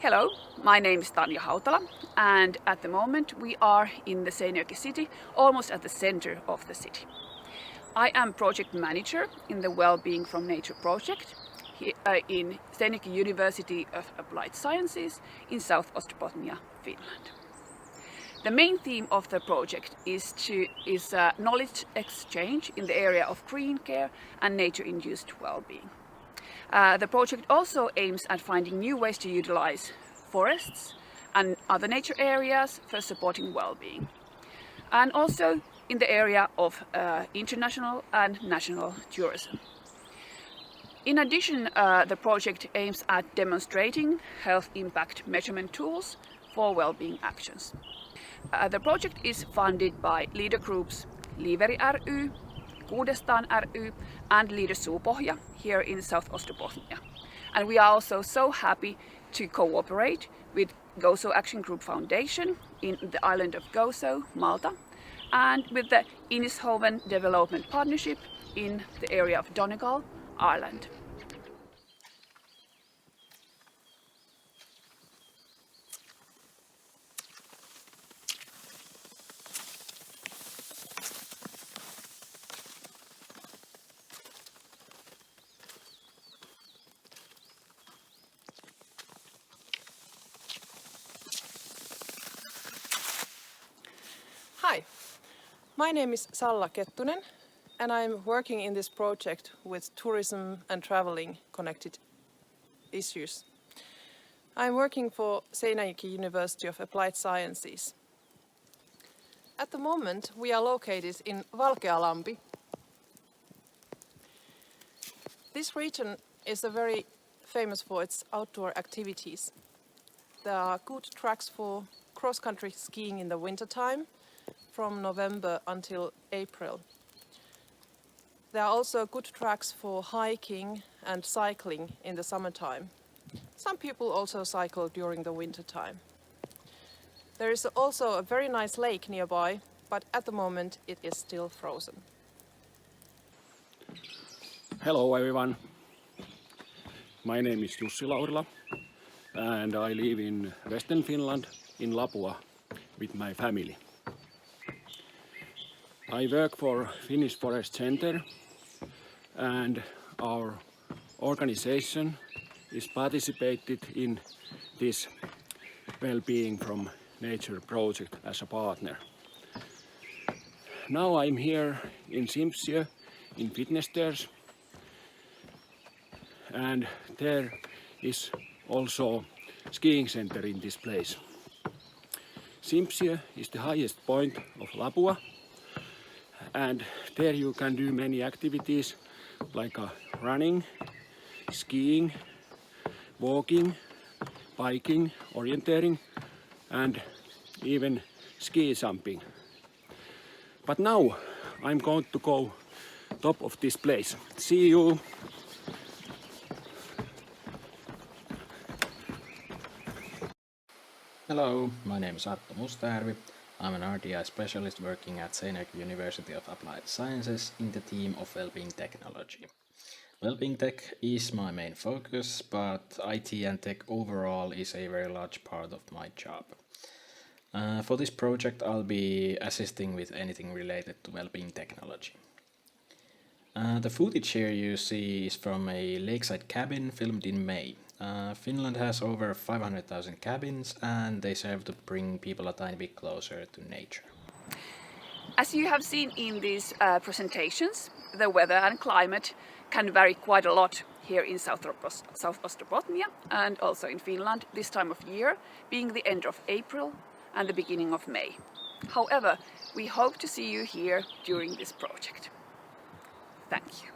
Hello, my name is Tanja Hautala, and at the moment we are in the Seinäjoki city, almost at the center of the city. I am project manager in the Wellbeing from Nature project in Seinäjoki University of Applied Sciences in South Ostrobothnia, Finland. The main theme of the project is knowledge exchange in the area of green care and nature-induced well-being. The project also aims at finding new ways to utilize forests and other nature areas for supporting well-being, and also in the area of international and national tourism. In addition, the project aims at demonstrating health impact measurement tools for well-being actions. The project is funded by leader groups Liveri ry, Kuudestaan ry and Leader Suupohja here in South Ostrobothnia. And we are also so happy to cooperate with Gozo Action Group Foundation in the island of Gozo, Malta, and with the Inishoven Development Partnership in the area of Donegal, Ireland. Hi, my name is Salla Kettunen and I'm working in this project with tourism and traveling connected issues. I'm working for Seinäjoki University of Applied Sciences. At the moment we are located in Valkealampi. This region is very famous for its outdoor activities. There are good tracks for cross-country skiing in the wintertime, from November until April. There are also good tracks for hiking and cycling in the summertime. Some people also cycle during the winter time. There is also a very nice lake nearby, but at the moment it is still frozen. Hello everyone. My name is Jussi Laurila and I live in Western Finland in Lapua with my family. I work for Finnish Forest Center and our organization is participated in this Wellbeing from Nature project as a partner. Now I'm here in Simpsiö in Fitness and there is also skiing center in this place. Simpsiö is the highest point of Lapua. And there you can do many activities like running, skiing, walking, biking, orienteering and even ski jumping. But now I'm going to go top of this place. See you! Hello, my name is Arttu Mustajärvi. I'm an RDI specialist working at Seinäjoki University of Applied Sciences in the team of Wellbeing Technology. Wellbeing Tech is my main focus, but IT and tech overall is a very large part of my job. For this project I'll be assisting with anything related to wellbeing technology. The footage here you see is from a lakeside cabin filmed in May. Finland has over 500,000 cabins and they serve to bring people a tiny bit closer to nature. As you have seen in these presentations, the weather and climate can vary quite a lot here in South Ostrobothnia and also in Finland this time of year, being the end of April and the beginning of May. However, we hope to see you here during this project. Thank you.